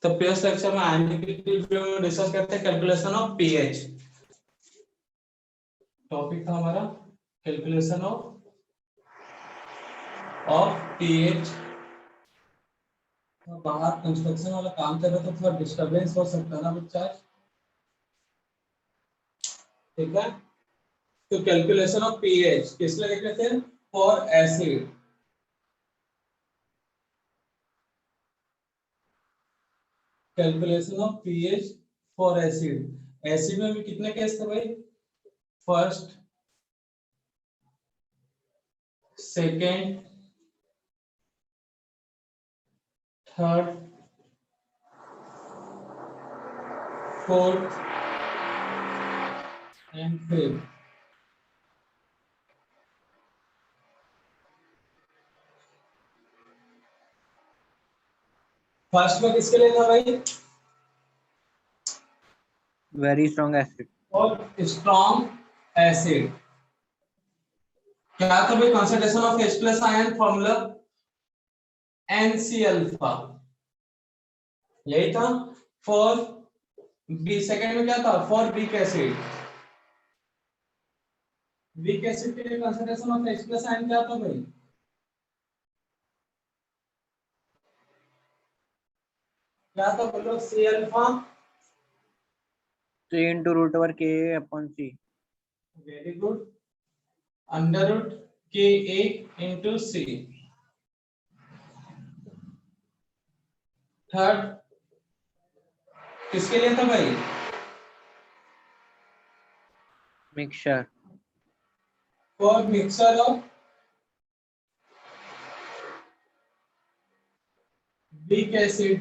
तो pH lecture में आयनिक में डिस्कस करते हैं कैलकुलेशन ऑफ पीएच। टॉपिक था हमारा कैलकुलेशन ऑफ पीएच। बाहर कंस्ट्रक्शन वाला काम कर रहे तो थोड़ा डिस्टरबेंस हो सकता है ना बच्चा, ठीक है। तो कैलकुलेशन ऑफ पीएच किस लिए लिख रहे थे? For acid. Calculation of pH for acid. Acid में भी कितने केस थे भाई? First, second, third, fourth and fifth. First में किसके लिए था भाई? Very strong acid. और स्ट्रॉन्ग एसिड क्या था भाई? Concentration of H plus ion formula NC alpha, यही था। फॉर बी सेकेंड में क्या था? For week acid. Weak acid के लिए concentration of H plus ion क्या था भाई? क्या था बोलो? C alpha C into root over Ka upon C। Very good. Under root Ka into C। Third किसके लिए था भाई? Mixture. For mixture of weak acid.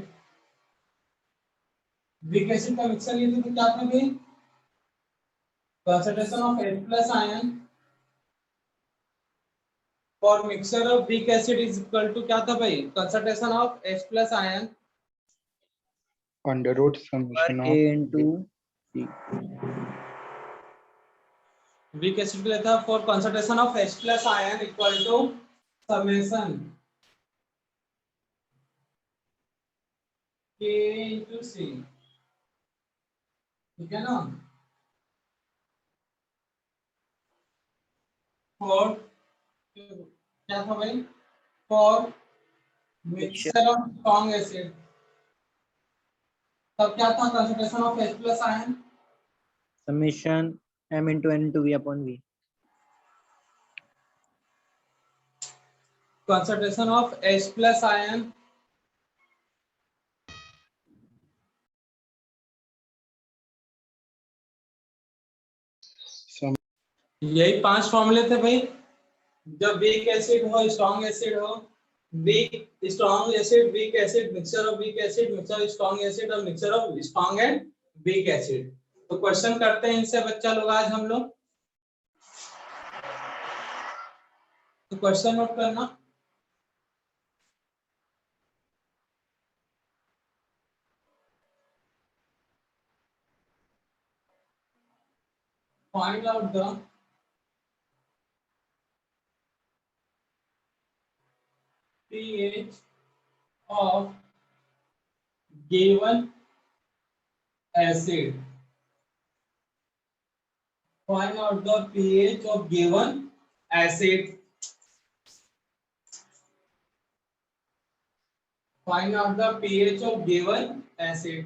Weak acid का मिक्सचर लिए थे तो क्या था भाई? concentration of H plus ion for mixture of weak acid is equal to क्या था भाई? concentration of H plus ion under root summation K of into C। weak acid के लिए था for concentration of H plus ion equal to summation K into C, ठीक है ना। for क्या था भाई? for mixture of strong acid तब क्या था? concentration of H plus ion Summation M into N into V upon V। concentration of H plus ion यही 5 फॉर्मूले थे भाई। जब वीक एसिड हो, स्ट्रॉन्ग एसिड हो, weak strong acid, weak acid, mixture of weak acid, mixture of strong acid और mixture of strong and weak acid. तो question करते हैं इनसे बच्चा लोग आज हम लोग। तो क्वेश्चन नोट करना। Find out the pH of given acid। Find out the pH of given acid। Find out the pH of given acid।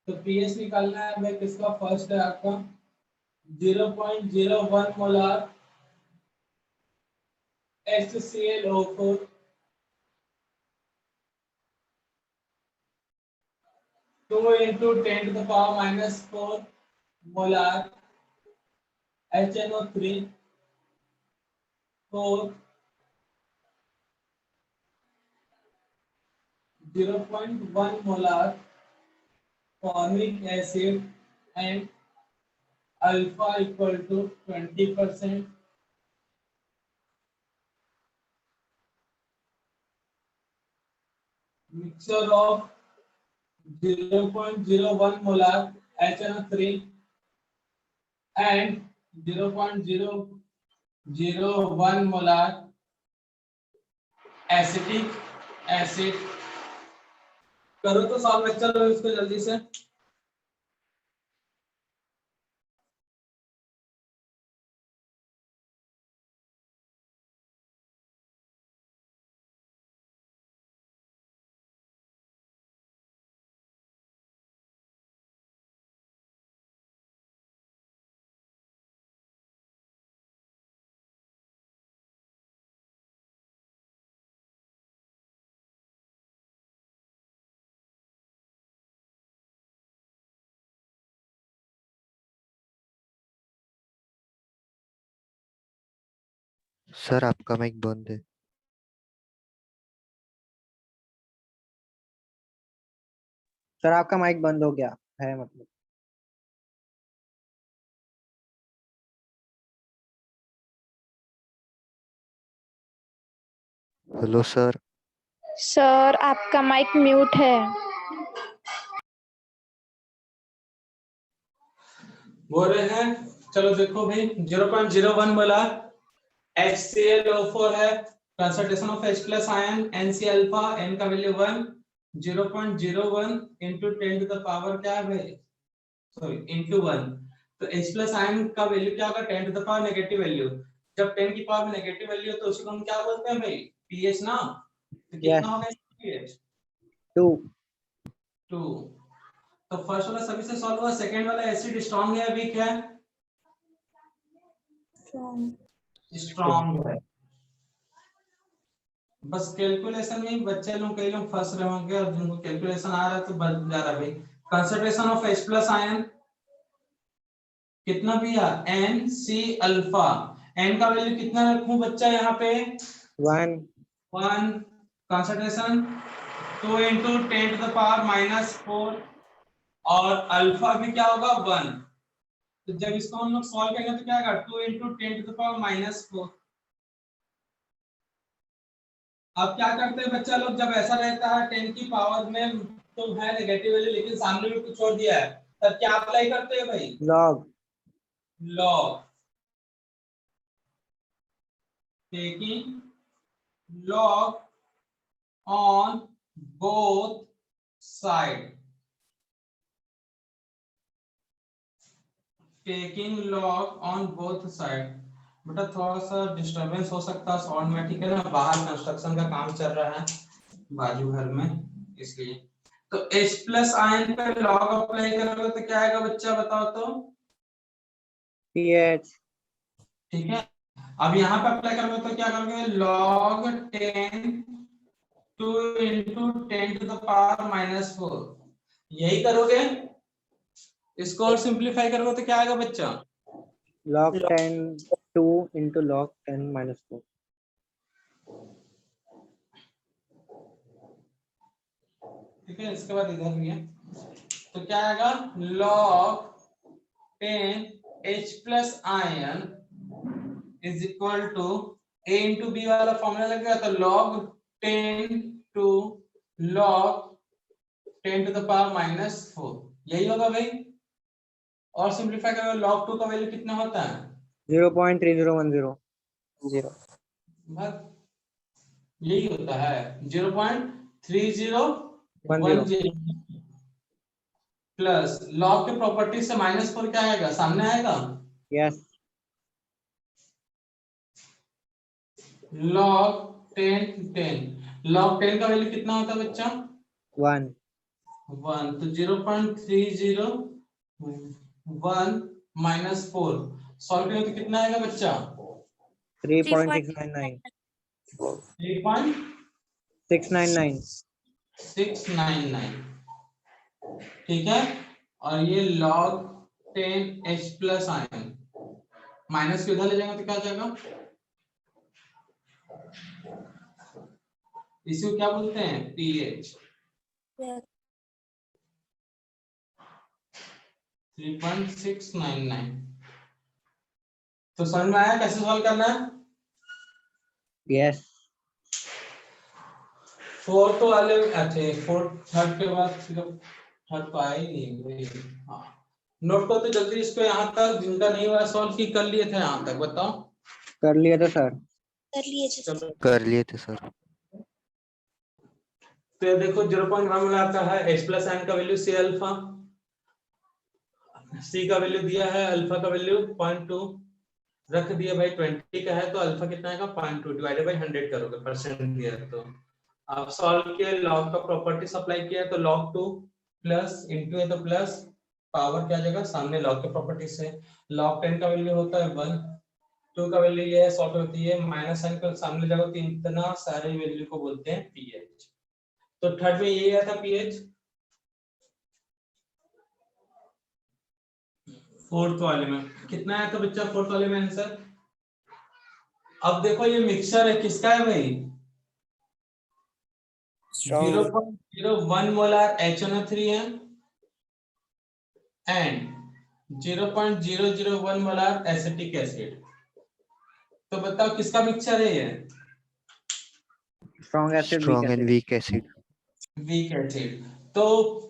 तो pH निकालना है हमें किसका? फर्स्ट है आपका 0.01 molar HClO4 2 into 10 to the power minus 4 molar HNO3 4 0.1 molar formic acid and alpha equal to 20%। mixture of 0.01 molar HNO3 and 0.001 molar acetic acid करो तो solve बच्चा लोग इसको जल्दी से। सर आपका माइक बंद है। सर आपका माइक बंद हो गया है मतलब। Hello sir. सर आपका माइक म्यूट है। बोल रहे हैं, चलो देखो भाई 0.01 बोला, HClO4 है, concentration of H plus ion NC alpha, n का value 1, 0.01 into 10 to the power क्या है भाई, सॉरी into 1, तो H प्लस आयन का वैल्यू क्या होगा, 10 to the power negative value. जब 10 की पावर नेगेटिव वैल्यू तो उसको हम क्या बोलते हैं भाई, pH ना, तो कितना होगा pH 2। 2। तो फर्स्ट वाला सभी से सॉल्व हुआ, सेकंड वाला एसिड स्ट्रांग है या वीक है, स्ट्रांग है। बस कैलकुलेशन में बच्चे लोग कई लोग फंस रहे होंगे और जिनको कैलकुलेशन आ रहा है तो बच जा रहा है भाई। Concentration of H plus ion कितना भी है, NC अल्फा, n का वैल्यू कितना रखूं बच्चा यहाँ पे, 1। 1, concentration 2 into 10 to the power -4 और अल्फा भी क्या होगा 1। तो जब इसको हम लोग सॉल्व करेंगे तो क्या आएगा, 2 into 10 to the power -4। अब क्या करते हैं बच्चा लोग, जब ऐसा रहता है 10 की पावर में तो है नेगेटिव वैल्यू लेकिन सामने में कुछ छोड़ दिया है, तब क्या अप्लाई करते हैं भाई, log. Log, taking log on both side, taking log on both side. बेटा थोड़ा सा डिस्टरबेंस हो सकता है साउंड में, ठीक है ना, बाहर कंस्ट्रक्शन का काम चल रहा है बाजू घर में, इसलिए। तो H प्लस आयन पे लॉग अप्लाई करोगे तो क्या आएगा बच्चा, बताओ तो, pH। ठीक है। अब यहाँ पे अप्लाई करोगे तो क्या करोगे, log 10 2 into 10 to the power -4, यही करोगे। इसको और सिंपलीफाई करोगे तो क्या आएगा बच्चा, log 10 2 into log 10 -4। ठीक है। इसके बाद इधर भी है, तो क्या आएगा, log 10 H plus ion is equal to A into B वाला फॉर्मूला लगेगा, तो log 10 to log 10 to the power -4, यही होगा भाई। और सिंपलीफाई करोगे log 2 का वैल्यू कितना होता है, 0.3010। 0। बस यही होता है 0.3010 प्लस log के प्रॉपर्टी से -4 क्या आएगा, सामने आएगा, यस। log 10 log 10 का वैल्यू कितना होता है बच्चा, 1। 1, तो 0.30 1 -4 सॉल्व करें तो कितना आएगा बच्चा, 3.699। 3.699, 699। ठीक है। और ये log 10 H plus ion minus के उधर ले जाएंगे तो क्या आ जाएगा, इसी को क्या बोलते हैं, pH 3.699। तो समझ में आया कैसे सॉल्व करना है। यस। फोर्थ वाले अच्छे, फोर्थ थर्ड के बाद थर्ड तो आया ही नहीं भाई। हाँ नोट को तो जल्दी इसको यहाँ तक जिनका नहीं हुआ सॉल्व की कर लिए थे, यहाँ तक बताओ, कर लिए थे सर। कर लिए थे। चलो कर लिए थे सर। तो ये देखो 0.1 मिला आता है h प्लस n का वैल्यू c अल्फा, c का वैल्यू दिया है अल्फा का वैल्यू 0.2 रख दिया भाई, 20 का है तो अल्फा कितना आएगा 0.2 डिवाइडेड बाय 100 करोगे, परसेंट दिया है तो आप सॉल्व किया, log का प्रॉपर्टी अप्लाई किया तो log 2 प्लस इनटू है तो प्लस पावर क्या जगह सामने log के प्रॉपर्टी से, log 10 का वैल्यू होता है 1, 2 का वैल्यू ये है सॉल्व होती है माइनस साइन का सामने जगह, तो इतना सारे वैल्यू को बोलते हैं pH। तो थर्ड में ये आया था pH, फोर्थ वाले में कितना आया था बच्चा, फोर्थ वाले में आंसर। अब देखो ये मिक्सचर है किसका है भाई, 0.01 मोलर HNO3 है एंड 0.001 मोलर एसिटिक एसिड। तो बताओ किसका मिक्सचर है ये, strong acid, strong and weak acid. Weak acid. तो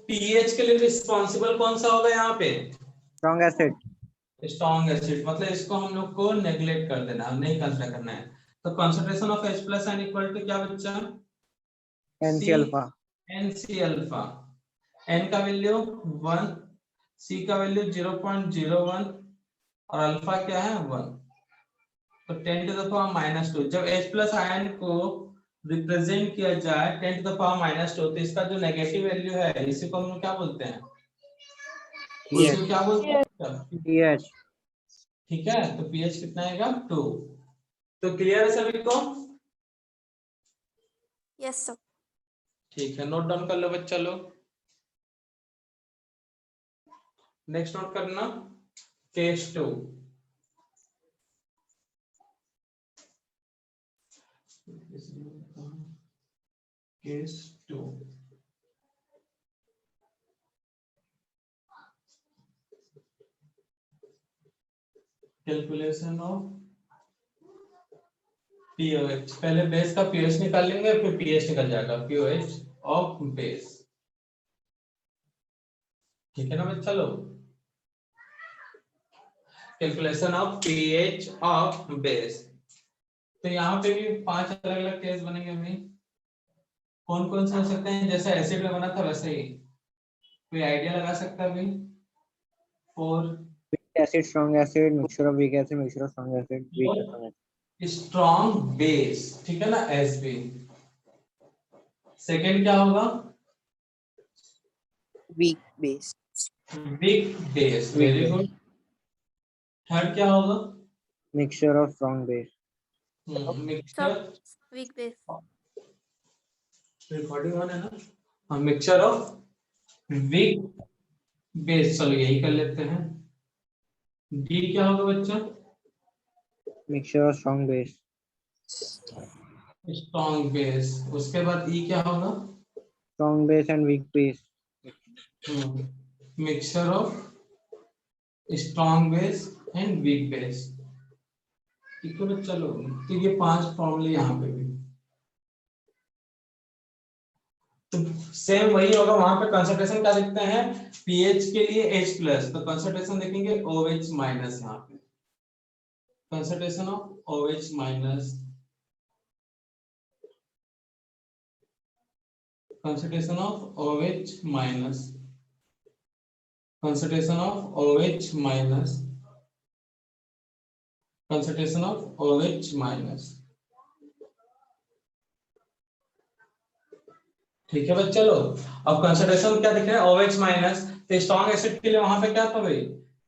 पीएच के लिए रिस्पॉन्सिबल कौन सा होगा यहाँ पे, स्ट्रॉन्ग एसिड। स्ट्रॉन्ग एसिड, मतलब इसको हम लोग को नेग्लेक्ट कर देना, नहीं कंसीडर करना है। तो concentration of H plus N equal to क्या बच्चा, NC alpha. NC alpha, N का वैल्यू 1, C का वैल्यू 0.01 और अल्फा क्या है 1, तो 10 टू द पावर -2। जब H प्लस आयन को रिप्रेजेंट किया जाए 10 टू द पावर -2, तो इसका जो नेगेटिव वैल्यू है इसी को हम लोग क्या बोलते हैं, इसको क्या बोलते हैं, pH। ठीक है। तो pH कितना आएगा 2। तो क्लियर है सभी को, यस सर। ठीक है, नोट डाउन कर लो बच्चा लोग। नेक्स्ट नोट करना case 2, case 2 calculation of pOH. पहले बेस का पीएच निकाल लेंगे फिर पीएच निकल जाएगा, पीओएच ऑफ बेस, ठीक है ना बच्चा लोग। Calculation of pH of base, तो यहाँ पे भी 5 अलग अलग केस बनेंगे अभी। कौन कौन से हो सकते हैं, जैसे एसिड में बना था वैसे ही, कोई आइडिया लगा सकता है अभी। 4 acid, strong acid, mixture of weak acid, mixture of strong acid, weak strong acid. Strong base, ठीक है ना, एसबी। सेकंड क्या होगा, weak base. Weak base, very good. Third क्या होगा, mixture of strong base. Mixture, weak base. Recording on है ना, हाँ, मिक्सचर ऑफ वीक बेस, चलो यही कर लेते हैं। डी क्या होगा बच्चा, mixture of strong base. Strong base. उसके बाद ई क्या होगा, strong base and weak base. Mixture of strong base and weak base, ठीक है बच्चा लोग। तो ये 5 फॉर्मूले यहाँ पे भी, तो सेम वही होगा, वहां पे कंसंट्रेशन क्या लिखते हैं, पीएच के लिए H प्लस, तो कंसंट्रेशन देखेंगे OH माइनस, यहाँ पे concentration of OH minus, concentration of OH minus, concentration of OH minus, concentration of OH minus, ठीक है बच्चा लोग। अब कंसंट्रेशन क्या दिख रहा है, OH माइनस, तो स्ट्रॉन्ग एसिड के लिए वहां पे क्या था भाई,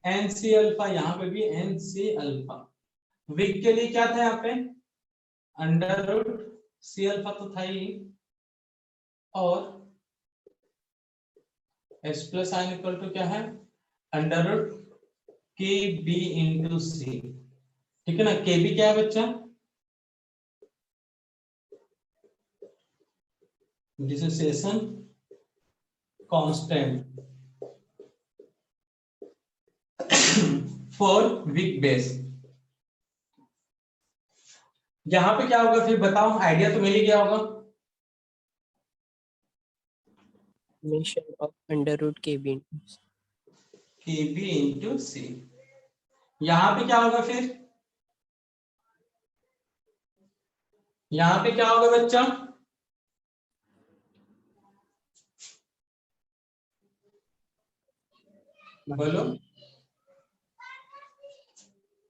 NC अल्फा, यहाँ पे भी NC अल्फा। वीक के लिए क्या था यहाँ पे, अंडर रूट C अल्फा तो था ही, और H plus ion equal to क्या है, under root KB into C, ठीक है ना। KB क्या है बच्चा, dissociation constant for weak base. यहां पे क्या होगा फिर बताओ, आइडिया तो मिल ही गया होगा। Mention of under root KB into C। यहां पे क्या होगा फिर, यहां पे क्या होगा बच्चा, बोलो,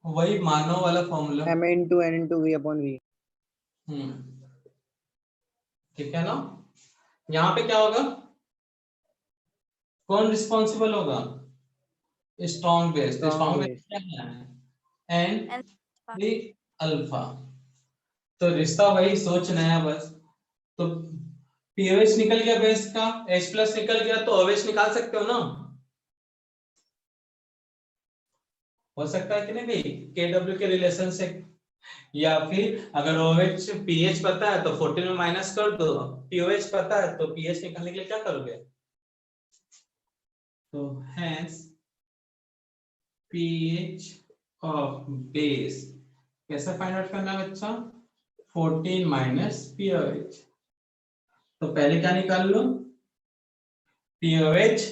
वही मानो वाला formula. m into n into v upon v. ठीक है ना। यहाँ पे क्या होगा, कौन रिस्पॉन्सिबल होगा, strong base. Strong strong base base. क्या है, एन बी अल्फा। तो रिश्ता वही सोचना है बस। तो पीओएच निकल गया बेस का, H प्लस निकल गया, तो OH निकाल सकते हो ना, हो सकता है कि नहीं भाई, KW के रिलेशन से। या फिर अगर OH pH पता है तो 14 में माइनस कर दो, POH पता है तो pH निकालने के लिए क्या करोगे, तो hence pH ऑफ बेस कैसे फाइंड आउट करना है बच्चा, 14 माइनस POH। तो पहले क्या निकाल लो, POH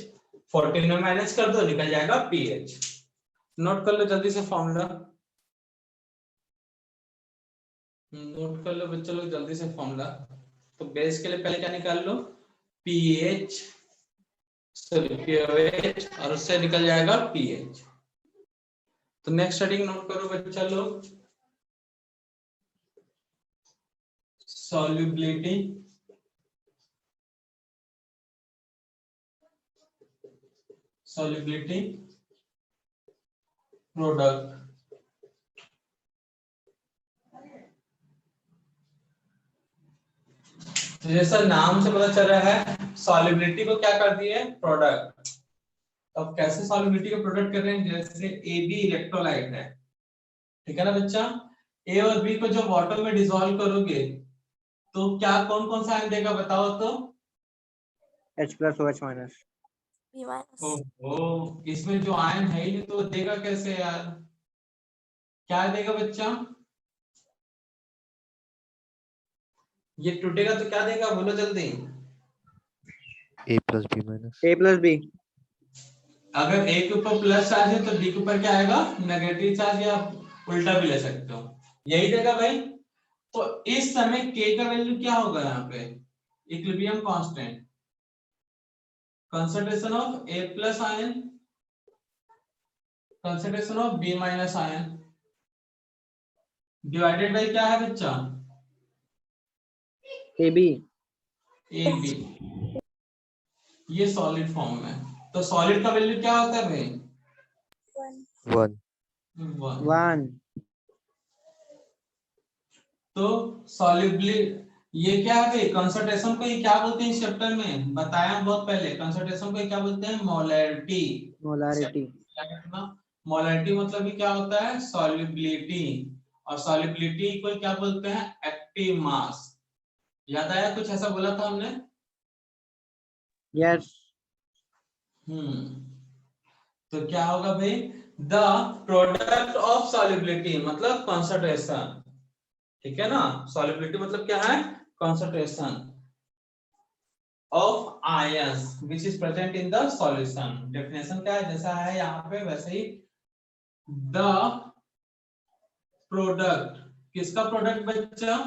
14 में माइनस कर दो, निकल जाएगा pH। नोट कर लो जल्दी से फॉर्मूला, नोट कर लो बच्चों लोग जल्दी से फॉर्मूला। तो बेस के लिए पहले क्या निकाल लो, pH सॉरी POH, और उससे निकल जाएगा pH। तो नेक्स्ट हेडिंग नोट करो बच्चा लोग, सॉल्युबिलिटी सॉल्युबिलिटी प्रोडक्ट। तो जैसा नाम से पता चल रहा है, सॉल्युबिलिटी को क्या कर दिए, प्रोडक्ट। अब कैसे सॉल्युबिलिटी को प्रोडक्ट कर रहे हैं, जैसे AB इलेक्ट्रोलाइट है, ठीक है ना बच्चा, A और B को जब वाटर में डिसॉल्व करोगे तो क्या कौन कौन सा आयन देगा बताओ तो, H plus OH minus. ओहो, इसमें जो आयन है ही नहीं तो देगा कैसे यार, क्या देगा बच्चा, ये टूटेगा तो क्या देगा बोलो जल्दी, A plus B minus. A plus B. अगर A के ऊपर प्लस चार्ज है तो B के ऊपर क्या आएगा, नेगेटिव चार्ज, या उल्टा भी ले सकते हो, यही देगा भाई। तो इस समय K का वैल्यू क्या होगा यहाँ पे, equilibrium constant, concentration of A plus ion, concentration of B minus ion, divided by क्या है बच्चा, AB. AB। ये सॉलिड फॉर्म में, तो सॉलिड का वैल्यू क्या होता है भाई, 1. 1। 1. तो सॉल्युबली ये क्या है भाई, कंसंट्रेशन को ये क्या बोलते हैं इस चैप्टर में बताया बहुत पहले, कंसंट्रेशन को क्या बोलते हैं, मोलैरिटी। Molarity. मोलैरिटी मतलब ही क्या होता है, सॉल्युबिलिटी, और सॉल्युबिलिटी को क्या बोलते हैं, एक्टिव मास। याद आया कुछ ऐसा बोला था हमने, Yes. तो क्या होगा भाई, द प्रोडक्ट ऑफ सॉल्युबिलिटी मतलब कंसंट्रेशन, ठीक है ना, सॉल्युबिलिटी मतलब क्या है, concentration of ions which is present in the solution. Definition क्या है, जैसा है यहाँ पे वैसे ही, द प्रोडक्ट, किसका प्रोडक्ट बच्चा,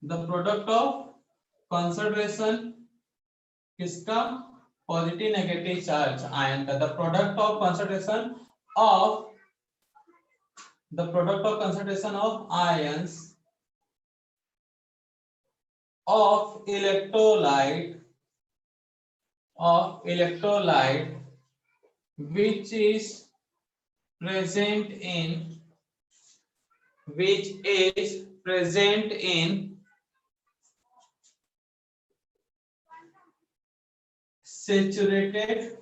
द प्रोडक्ट ऑफ कंसंट्रेशन, किसका, पॉजिटिव नेगेटिव चार्ज आयन का, the product of concentration of, the product of concentration of ions of electrolyte which is present in saturated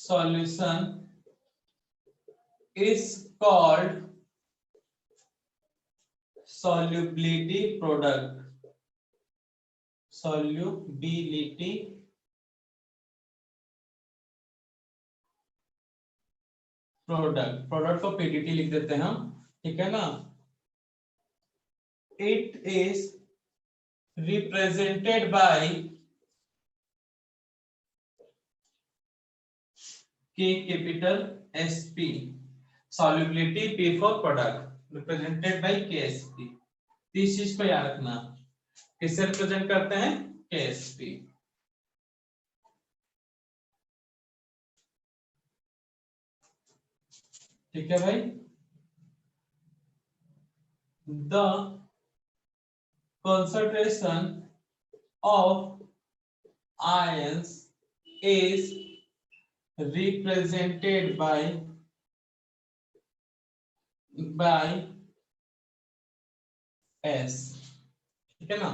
solution is called solubility product, solubility product, product को PDT लिख देते हैं हम, ठीक है ना। It is represented by K capital SP, solubility P for product represented by KSP। इस चीज को याद रखना, किससे रिप्रेजेंट करते हैं? KSP। ठीक है भाई। The concentration of ions is represented by S। ठीक है ना,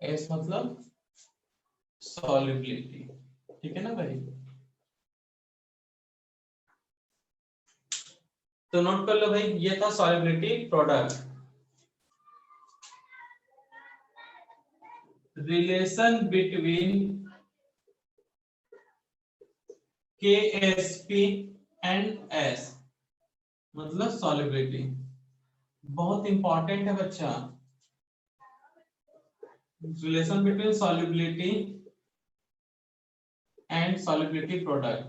S मतलब solubility। ठीक है ना भाई, तो नोट कर लो भाई, ये था solubility product. Relation between KSP and S मतलब solubility, बहुत इंपॉर्टेंट है बच्चा। Relation between solubility and solubility product.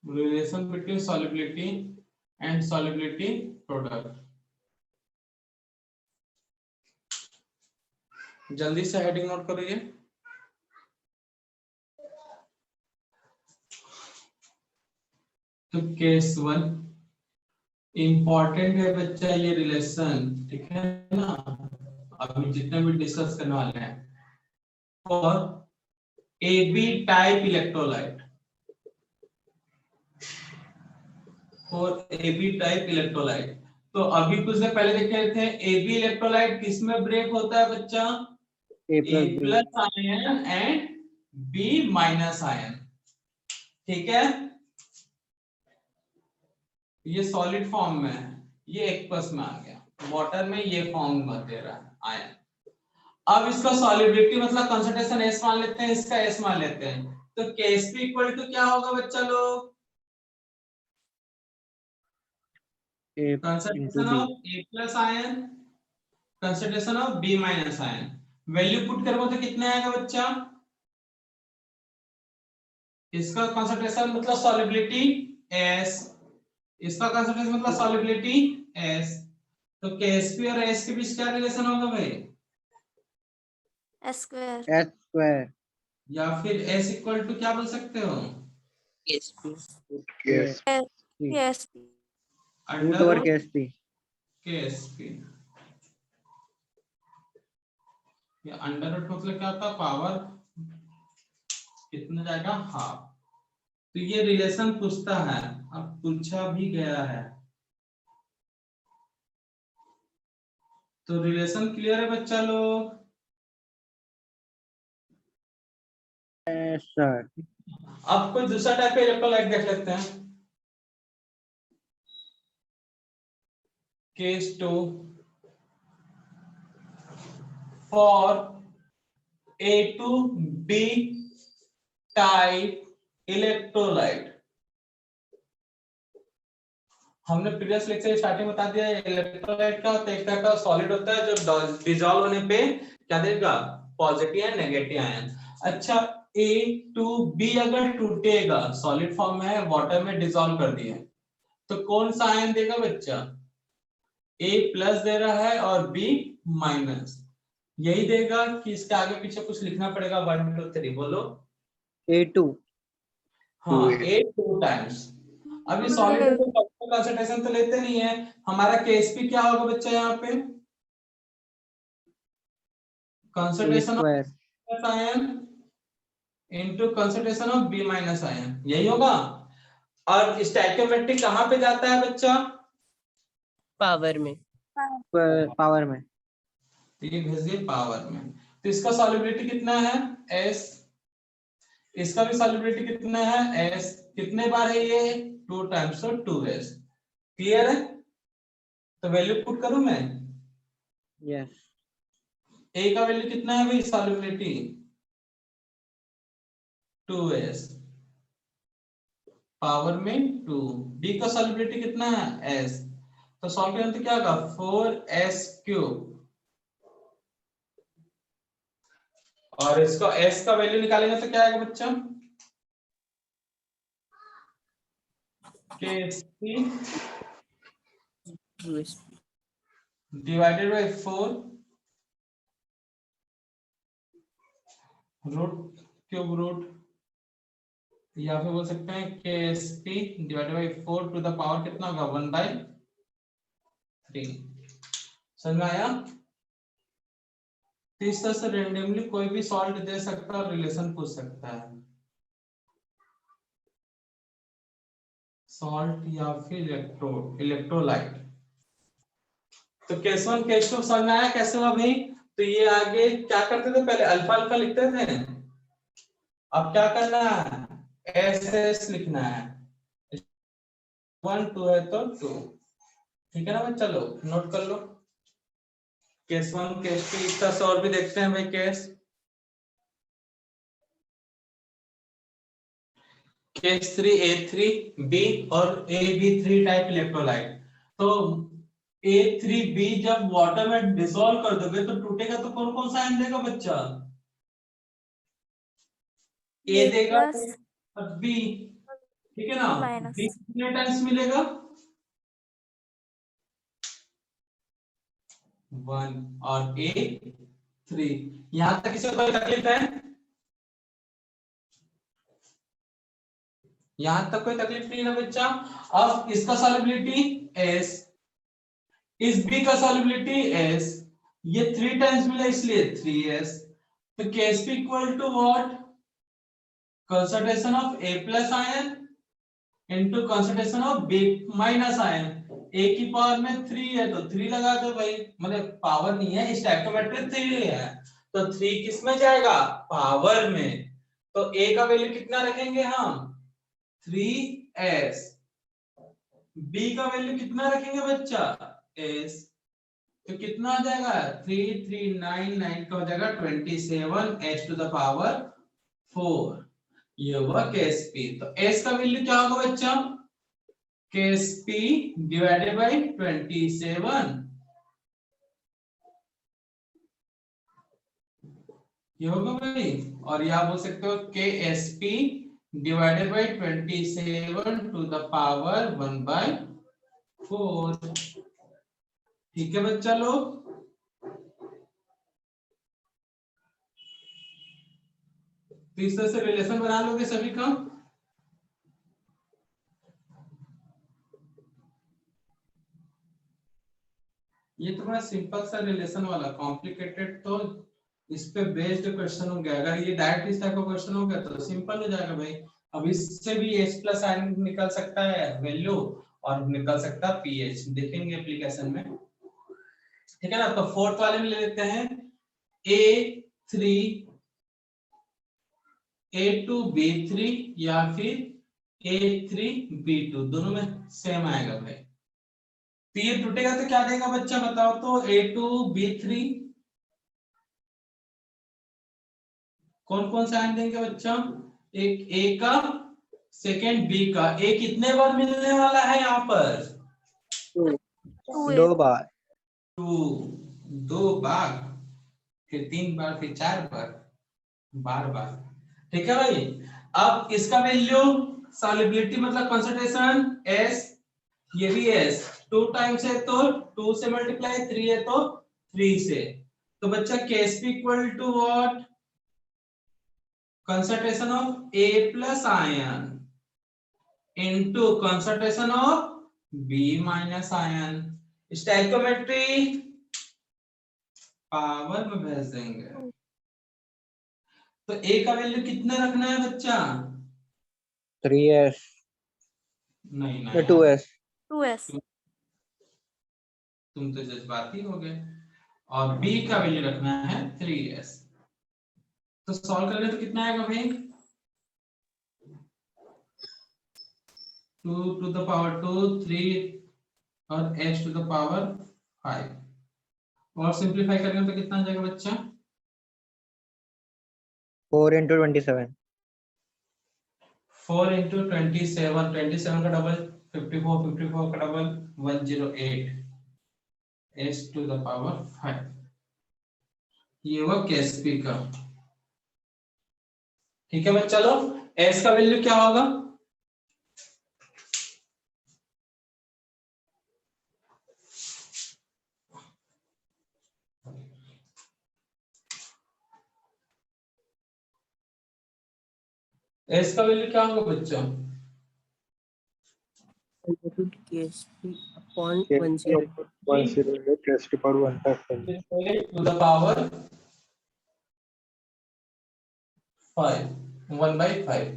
Relation between solubility and solubility product. जल्दी से हेडिंग नोट करिए। तो केस 1 इंपॉर्टेंट है बच्चा ये रिलेशन, ठीक है ना, अभी जितने भी डिस्कस करने वाले हैं। For AB type electrolyte, for AB type electrolyte, तो अभी कुछ देर पहले देख रहे थे AB इलेक्ट्रोलाइट किसमें ब्रेक होता है बच्चा? A plus ion and B minus ion. ठीक है, ये सॉलिड फॉर्म में है, ये एक्वस में आ गया, वाटर में ये फॉर्म में दे रहा है आयन। अब इसका सॉलिबिलिटी मतलब कंसंट्रेशन S मान लेते हैं, इसका S मान लेते हैं, तो KSP इक्वल टू क्या होगा बच्चा लोग? Concentration of A plus ion, concentration of B minus ion. Value put करोगे तो कितना आएगा बच्चा? इसका कंसंट्रेशन मतलब सॉलिबिलिटी S, इसका कंसंट्रेशन मतलब सॉलिबिलिटी S, तो KSP और S के बीच क्या रिलेशन होगा भाई? S square। S square। या फिर S इक्वल टू क्या बोल सकते हो? KSP। Yes. Yes। Root over KSP। KSP। ये अंडर रूट मतलब क्या होता है? पावर कितना जाएगा? हाफ। तो ये रिलेशन पूछता है, अब पूछा भी गया है, तो रिलेशन क्लियर है बच्चा लोग? सर अब कोई दूसरा टाइप का इलेक्ट्रोलाइट देख लेते हैं। Case 2 for A to B type electrolyte. हमने प्रीवियस लेक्चर स्टार्टिंग बता दिया इलेक्ट्रोलाइट क्या होता है, एक तरह का सॉलिड होता है जो डिसॉल्व होने पे क्या देगा? Positive and negative ion. अच्छा, A to B अगर टूटेगा, सॉलिड फॉर्म में है, वाटर में डिसॉल्व कर दिए, तो कौन सा आयन देगा बच्चा? A प्लस दे रहा है और B माइनस, यही देगा कि इसके आगे पीछे कुछ लिखना पड़ेगा? 1 2 3 बोलो। A2। हाँ, A 2 टाइम्स। अभी सॉलिड है तो कंसंट्रेशन तो लेते नहीं है, हमारा KSP क्या होगा बच्चा यहाँ पे? Concentration of ion into concentration of B minus ion, यही होगा। और स्टोइकियोमेट्रिक कहाँ पे जाता है बच्चा? पावर में। पावर में। तो ये भेज दिए पावर में, तो इसका सॉल्युबिलिटी कितना है? S, इसका भी सॉल्युबिलिटी कितना है? S। कितने बार है ये? 2 टाइम्स, तो 2S। क्लियर है? तो वैल्यू पुट करूं मैं? यस। A का वैल्यू कितना है भाई? सॉल्युबिलिटी 2S, पावर में 2। B का सॉल्युबिलिटी कितना है? S, तो सॉल्व करें तो क्या होगा? 4S क्यूब, और इसका S का वैल्यू निकालेंगे तो क्या आएगा बच्चा? KSP QSP divided by 4 root cube root, या फिर बोल सकते हैं KSP divided by 4 to the power कितना होगा 1/3। समझ में आया? तो इस तरह से रेंडमली कोई भी सॉल्ट दे सकता है और रिलेशन पूछ सकता है, सॉल्ट या फिर इलेक्ट्रोलाइट। तो केस 1 केस 2 समझ में आया कैसे हुआ भाई? तो ये आगे क्या करते थे, पहले अल्फा अल्फा लिखते थे, अब क्या करना है, एस एस लिखना है, 1 2 है तो 2, ठीक है ना भाई? चलो नोट कर लो, केस 1 केस 2 इस तरह से और भी देखते हैं भाई केस। केस 3 A3B और AB3 टाइप इलेक्ट्रोलाइट। तो A3B जब वाटर में डिसॉल्व कर दोगे तो टूटेगा तो कौन कौन सा आयन देगा बच्चा? A देगा और B, ठीक है ना? B कितने टाइम्स मिलेगा? 1 और A3। यहां तक किसी को कोई तकलीफ है? यहां तक कोई तकलीफ नहीं है ना बच्चा? अब इसका सॉल्युबिलिटी S, इस B का सॉल्युबिलिटी S, ये 3 टाइम्स मिला इसलिए 3S। तो Ksp equal to what? Concentration of A plus ion into concentration of B minus ion. A की पावर में 3 है तो 3 लगा दो भाई, मतलब पावर नहीं है, स्टैक्योमेट्रिक 3 है तो 3 किस में जाएगा? पावर में। तो A का वैल्यू कितना रखेंगे हम? 3S। B का वैल्यू कितना रखेंगे बच्चा? S। तो कितना आ जाएगा? 3399 का हो जाएगा 27 h टू द पावर 4। ये हुआ KSP। तो S का वैल्यू क्या होगा बच्चा? KSP डिवाइडेड बाय 27, ये होगा भाई। और यहां बोल सकते हो KSP divided by 27 to the power 1/4। ठीक है बच्चा लोग? तो इस तरह से रिलेशन बना लोगे सभी का। ये थोड़ा सिंपल सा रिलेशन वाला, कॉम्प्लिकेटेड तो इस पे बेस्ड क्वेश्चन हो गया। अगर ये डायरेक्ट इस टाइप का क्वेश्चन हो गया तो सिंपल हो जाएगा भाई। अब इससे भी H प्लस आयन निकल सकता है वैल्यू और निकल सकता है pH, देखेंगे एप्लीकेशन में, ठीक है ना? तो फोर्थ वाले में ले लेते हैं A3 A2B3 या फिर A3B2, दोनों में सेम आएगा भाई। तो ये टूटेगा तो क्या देगा बच्चा बताओ तो? A2B3 कौन कौन सा आयन देंगे बच्चा? एक A का, सेकेंड B का। A कितने बार मिलने वाला है यहाँ पर? 2 बार। 2, 2 बार, फिर 3 बार, फिर 4 बार, बार बार, ठीक है भाई? अब इसका वैल्यू सॉल्युबिलिटी मतलब कंसंट्रेशन S, ये भी S 2 टाइम्स है तो 2 से मल्टीप्लाई, 3 है तो 3 से। तो बच्चा Ksp equal to what? concentration of A plus ion into concentration of B minus ion। Stoichiometry power में भेज देंगे। तो A का वैल्यू कितना रखना है बच्चा? 3S नहीं नहीं 2S। तुम तो जज्बाती हो गए। और B का वैल्यू रखना है 3S। तो सॉल्व करेंगे तो कितना आएगा भाई? 2 टू द पावर 2, 3 और h टू द पावर 5। और सिंपलीफाई करेंगे तो कितना आ जाएगा बच्चा? 4 into 27। 4 into 27, 27 का डबल 54, 54 का double 108 h to the power 5। ये हुआ Ksp का, ठीक है बच्चा लोग? s का वैल्यू क्या होगा? एस का वैल्यू क्या होगा बच्चों? under root KSP upon K 1 0. 108 raised to power 1 plus 10. to the power 5, 1/5,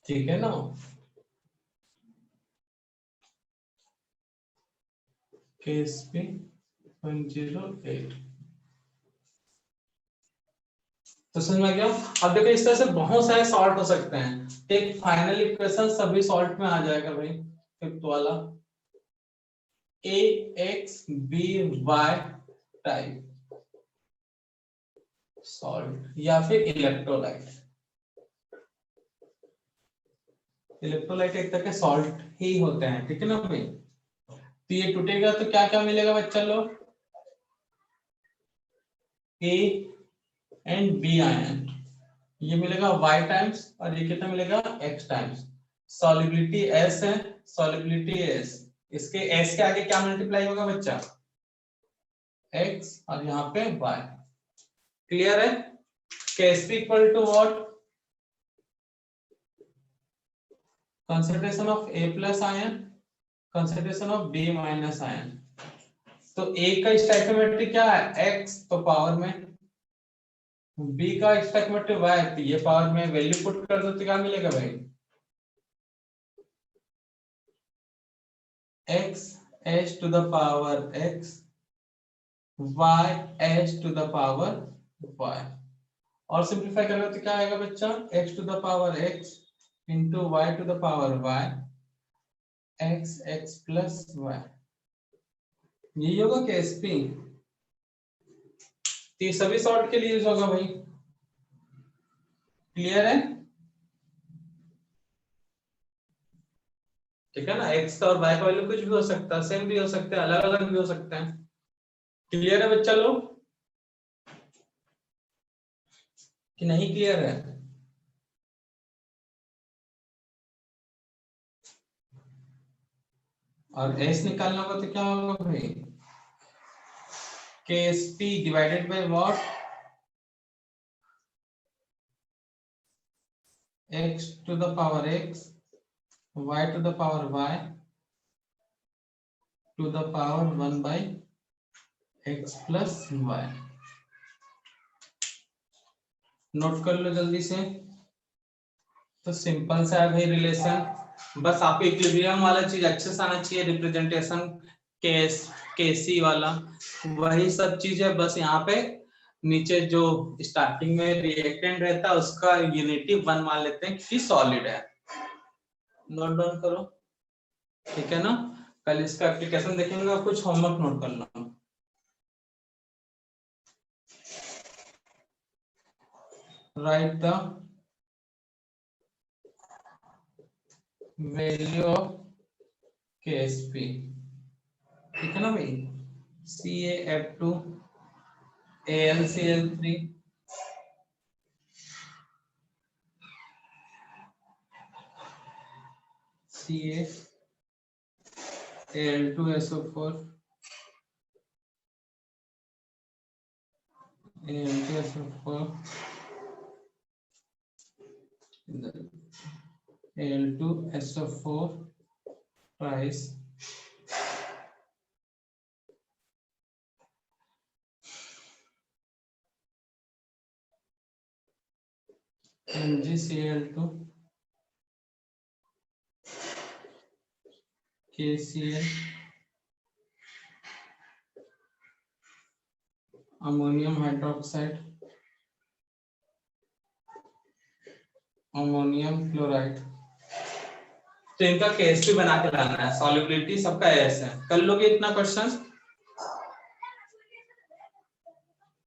ठीक है ना? KSP 108। तो समझ में आ गया? अब देखो इस तरह से बहुत सारे सॉल्ट हो सकते हैं। एक फाइनल इक्वेशन सभी सॉल्ट में आ जाएगा भाई, फिफ्थ वाला AXBY टाइप सॉल्ट या फिर इलेक्ट्रोलाइट। इलेक्ट्रोलाइट एक तरह के सॉल्ट ही होते हैं, ठीक है ना भाई? तो ये टूटेगा तो क्या क्या मिलेगा बच्चा लोग? A एंड B आयन, ये मिलेगा Y टाइम्स और ये कितना मिलेगा? X times. सॉल्युबिलिटी S है, सॉल्युबिलिटी S, इसके S के आगे क्या मल्टीप्लाई होगा बच्चा? X और यहाँ पे Y। क्लियर है? KSP equal to what? Concentration of A plus ion, concentration of B minus ion. तो A का स्टोइकियोमेट्री क्या है? X, तो पावर में। B का स्टोइकियोमेट्री Y, तो ये पावर में। वैल्यू पुट कर दो तो क्या मिलेगा भाई? X h to the power X, Y h to the power Y। और सिंप्लीफाई करोगे तो क्या आएगा बच्चा? X to the power X into Y to the power Y, X plus Y। यही होगा KSP। ये सभी सॉल्ट के लिए यूज होगा भाई। क्लियर है? ठीक है ना? X का और Y का वैल्यू कुछ भी हो सकता है, सेम भी हो सकते हैं, अलग अलग भी हो सकते हैं। क्लियर है बच्चा लोग कि नहीं क्लियर है? और S निकालना होगा तो क्या होगा भाई? KSP divided by what? X to the power X, Y to the power Y to the power 1 by X plus Y। Note कर लो जल्दी से। तो सिंपल सा है भाई रिलेशन, बस आपको इक्विलिब्रियम वाला चीज अच्छे से आना चाहिए, रिप्रेजेंटेशन केसी वाला वही सब चीज है। बस यहाँ पे नीचे जो स्टार्टिंग में रिएक्टेंट रहता है उसका यूनिटी 1 मान लेते हैं कि सॉलिड है। नोट डाउन करो, ठीक है ना? कल इसका एप्लीकेशन देखेंगे, कुछ होमवर्क नोट कर लो। Write the value of KSP, ठीक है ना भाई? CaF2 AlCl3 Al2SO4 Al2SO4 Al2SO4 twice MgCl2 KCl ammonium hydroxide ammonium chloride. तो इनका KSP बना के लाना है। सॉल्युबिलिटी सबका एस है। कर लोगे इतना क्वेश्चन?